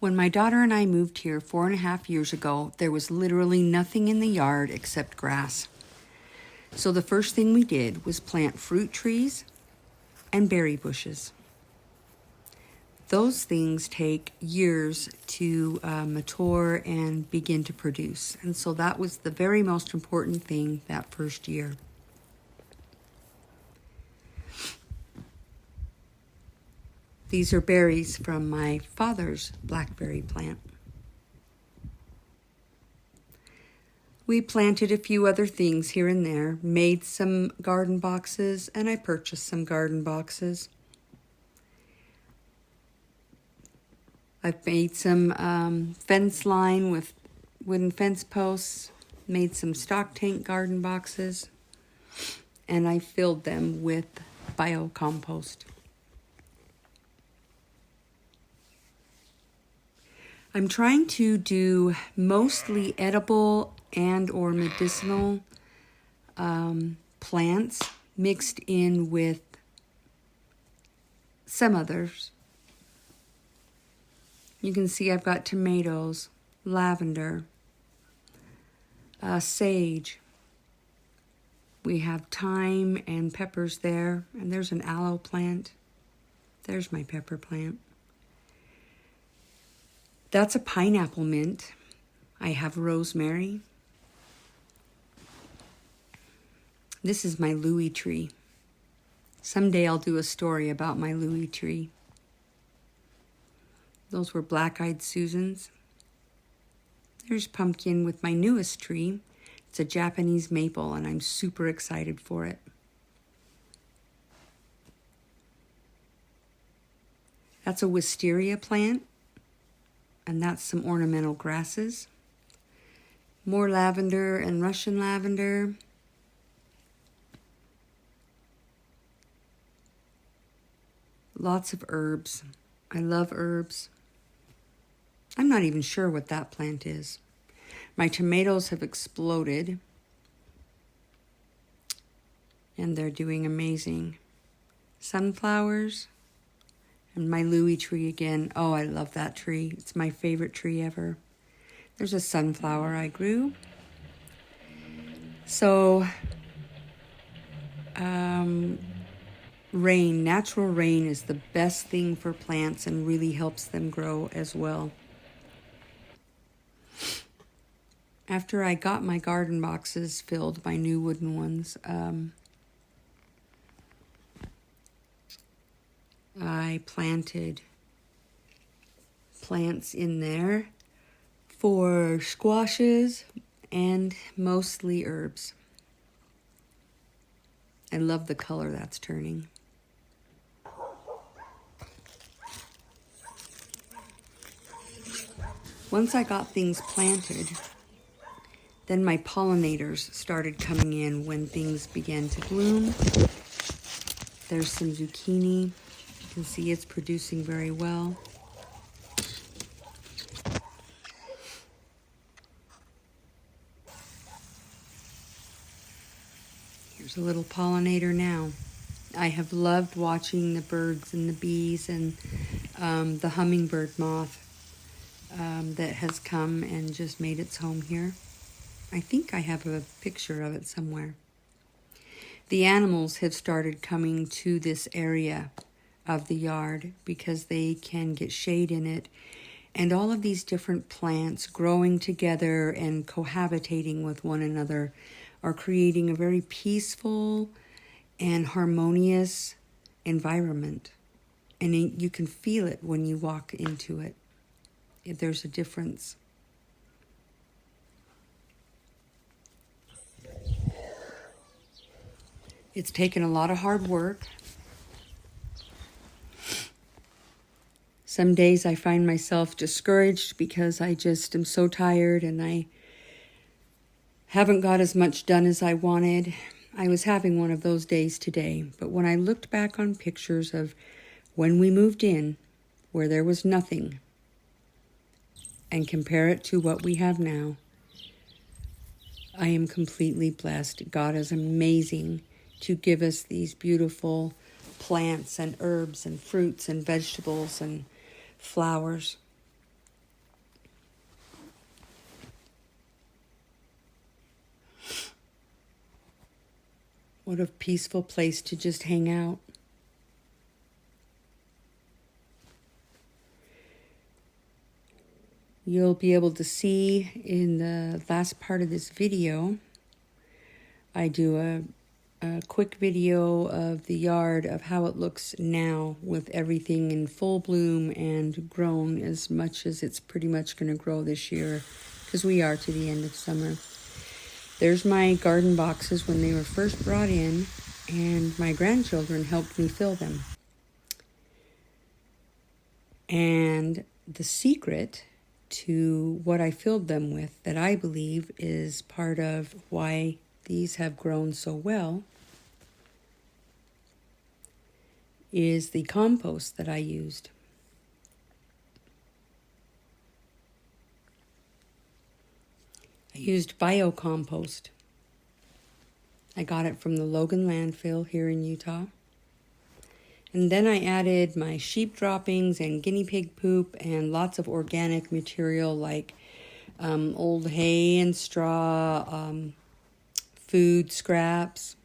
When my daughter and I moved here 4.5 years ago, there was literally nothing in the yard except grass. So the first thing we did was plant fruit trees and berry bushes. Those things take years to mature and begin to produce. And so that was the very most important thing that first year. These are berries from my father's blackberry plant. We planted a few other things here and there, made some garden boxes, and I purchased some garden boxes. I've made some fence line with wooden fence posts, made some stock tank garden boxes, and I filled them with biocompost. I'm trying to do mostly edible and or medicinal plants mixed in with some others. You can see I've got tomatoes, lavender, sage. We have thyme and peppers there, and there's an aloe plant. There's my pepper plant. That's a pineapple mint. I have rosemary. This is my Louis tree. Someday I'll do a story about my Louis tree. Those were black-eyed Susans. There's pumpkin with my newest tree. It's a Japanese maple, and I'm super excited for it. That's a wisteria plant, and that's some ornamental grasses. More lavender and Russian lavender. Lots of herbs. I love herbs. I'm not even sure what that plant is. My tomatoes have exploded, and they're doing amazing. Sunflowers, and my Louis tree again. Oh, I love that tree. It's my favorite tree ever. There's a sunflower I grew. So, rain, natural rain is the best thing for plants and really helps them grow as well. After I got my garden boxes filled, my new wooden ones, I planted plants in there for squashes and mostly herbs. I love the color that's turning. Once I got things planted, then my pollinators started coming in when things began to bloom. There's some zucchini. You can see it's producing very well. Here's a little pollinator now. I have loved watching the birds and the bees and the hummingbird moth that has come and just made its home here. I think I have a picture of it somewhere. The animals have started coming to this area of the yard because they can get shade in it. And all of these different plants growing together and cohabitating with one another are creating a very peaceful and harmonious environment. And you can feel it when you walk into it. There's a difference. It's taken a lot of hard work. Some days I find myself discouraged because I just am so tired and I haven't got as much done as I wanted. I was having one of those days today, but when I looked back on pictures of when we moved in, where there was nothing, and compare it to what we have now, I am completely blessed. God is amazing to give us these beautiful plants and herbs and fruits and vegetables and flowers. What a peaceful place to just hang out. You'll be able to see in the last part of this video, I do a quick video of the yard of how it looks now with everything in full bloom and grown as much as it's pretty much going to grow this year, because we are to the end of summer. There's my garden boxes when they were first brought in, and my grandchildren helped me fill them. And the secret to what I filled them with, that I believe is part of why these have grown so well, is the compost that I used. I used biocompost. I got it from the Logan landfill here in Utah. And then I added my sheep droppings and guinea pig poop and lots of organic material like old hay and straw, food scraps.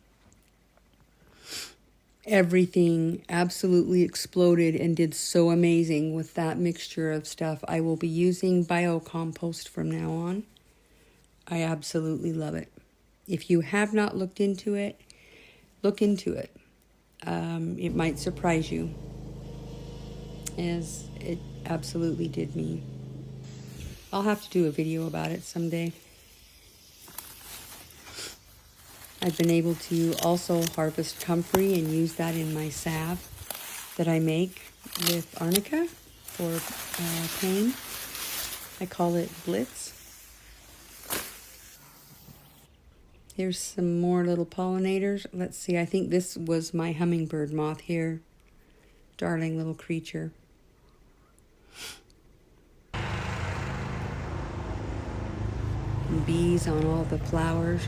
Everything absolutely exploded and did so amazing with that mixture of stuff. I will be using biocompost from now on. I absolutely love it. If you have not looked into it, look into it. It might surprise you, as it absolutely did me. I'll have to do a video about it someday. I've been able to also harvest comfrey and use that in my salve that I make with arnica for pain. I call it Blitz. Here's some more little pollinators. Let's see, I think this was my hummingbird moth here. Darling little creature. And bees on all the flowers.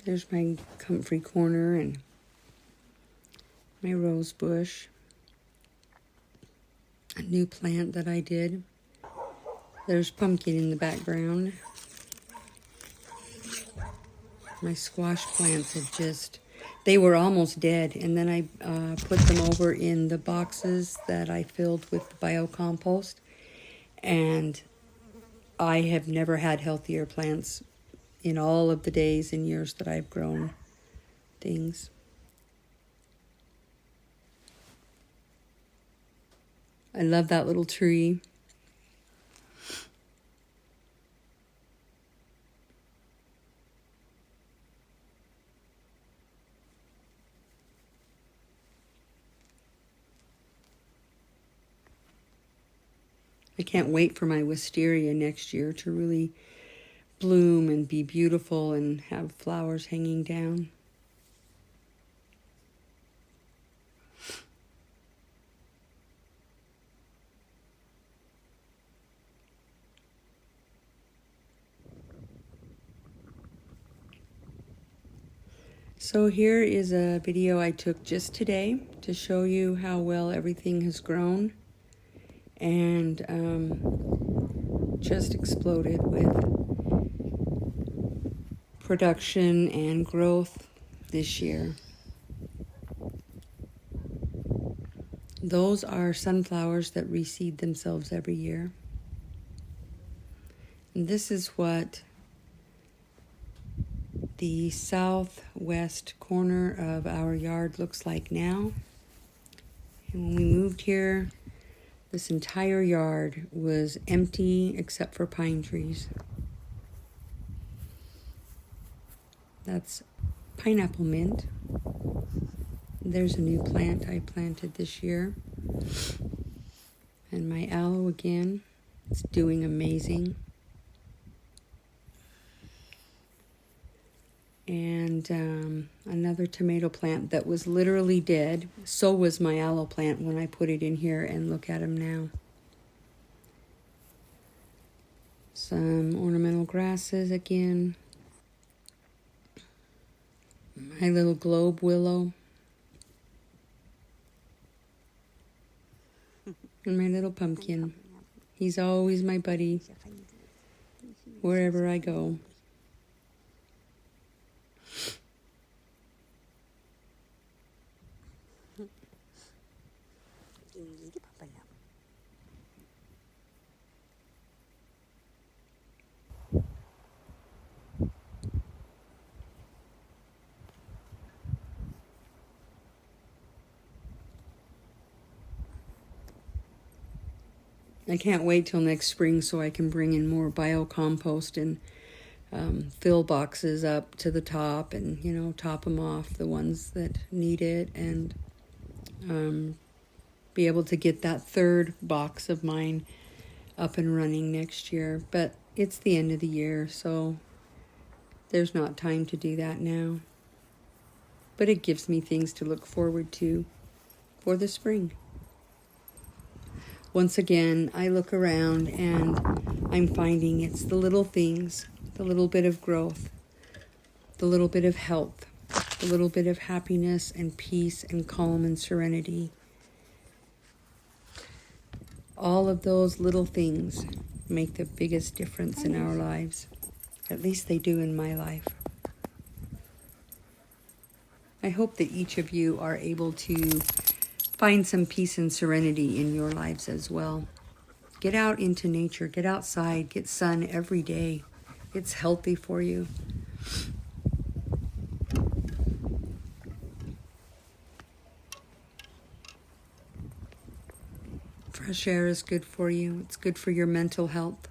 There's my comfrey corner and my rose bush. A new plant that I did. There's pumpkin in the background. My squash plants had they were almost dead. And then I put them over in the boxes that I filled with biocompost. And I have never had healthier plants in all of the days and years that I've grown things. I love that little tree. I can't wait for my wisteria next year to really bloom and be beautiful and have flowers hanging down. So here is a video I took just today to show you how well everything has grown and just exploded with production and growth this year. Those are sunflowers that reseed themselves every year. And this is what the southwest corner of our yard looks like now. And when we moved here, this entire yard was empty except for pine trees. That's pineapple mint. There's a new plant I planted this year. And my aloe again, it's doing amazing. And another tomato plant that was literally dead. So was my aloe plant when I put it in here, and look at them now. Some ornamental grasses again. My little globe willow. And my little pumpkin. He's always my buddy wherever I go. I can't wait till next spring so I can bring in more biocompost and fill boxes up to the top and, you know, top them off, the ones that need it, and be able to get that third box of mine up and running next year. But it's the end of the year, so there's not time to do that now. But it gives me things to look forward to for the spring. Once again, I look around and I'm finding it's the little things, the little bit of growth, the little bit of health, the little bit of happiness and peace and calm and serenity. All of those little things make the biggest difference in our lives. At least they do in my life. I hope that each of you are able to find some peace and serenity in your lives as well. Get out into nature, get outside, get sun every day. It's healthy for you. Fresh air is good for you. It's good for your mental health.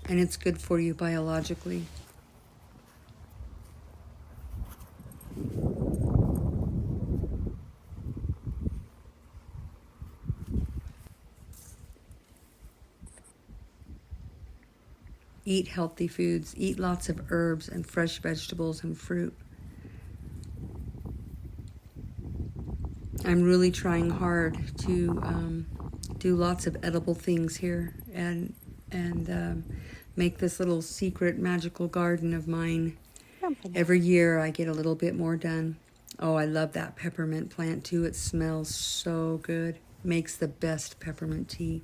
And it's good for you biologically. Eat healthy foods. Eat lots of herbs and fresh vegetables and fruit. I'm really trying hard to do lots of edible things here and make this little secret magical garden of mine. Every year I get a little bit more done. Oh, I love that peppermint plant too. It smells so good. Makes the best peppermint tea.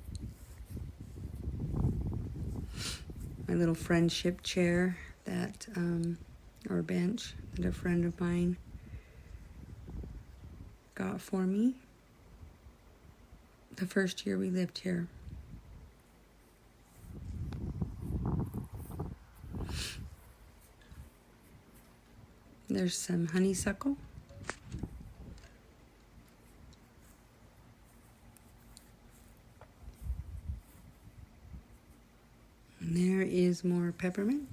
My little friendship chair that, or bench that a friend of mine got for me the first year we lived here. There's some honeysuckle. And there is more peppermint.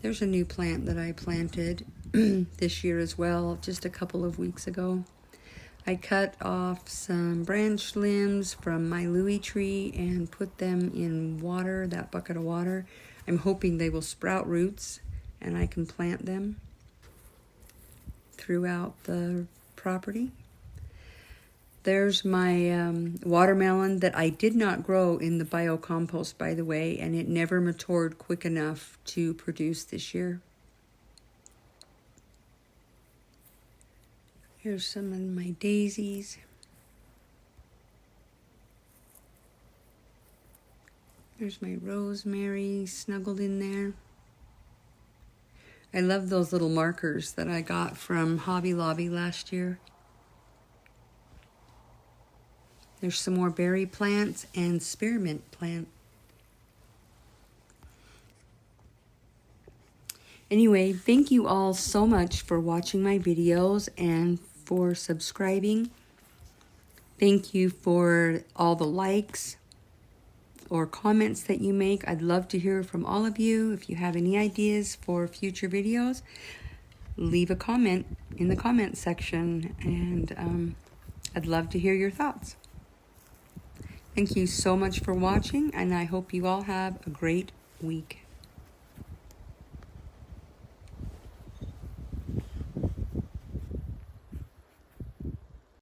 There's a new plant that I planted this year as well, just a couple of weeks ago. I cut off some branch limbs from my Louis tree and put them in water, that bucket of water. I'm hoping they will sprout roots and I can plant them throughout the property. There's my watermelon that I did not grow in the biocompost, by the way, and it never matured quick enough to produce this year. Here's some of my daisies. There's my rosemary snuggled in there. I love those little markers that I got from Hobby Lobby last year. There's some more berry plants and spearmint plant. Anyway, thank you all so much for watching my videos and for subscribing. Thank you for all the likes or comments that you make. I'd love to hear from all of you. If you have any ideas for future videos, leave a comment in the comment section, and I'd love to hear your thoughts. Thank you so much for watching, and I hope you all have a great week.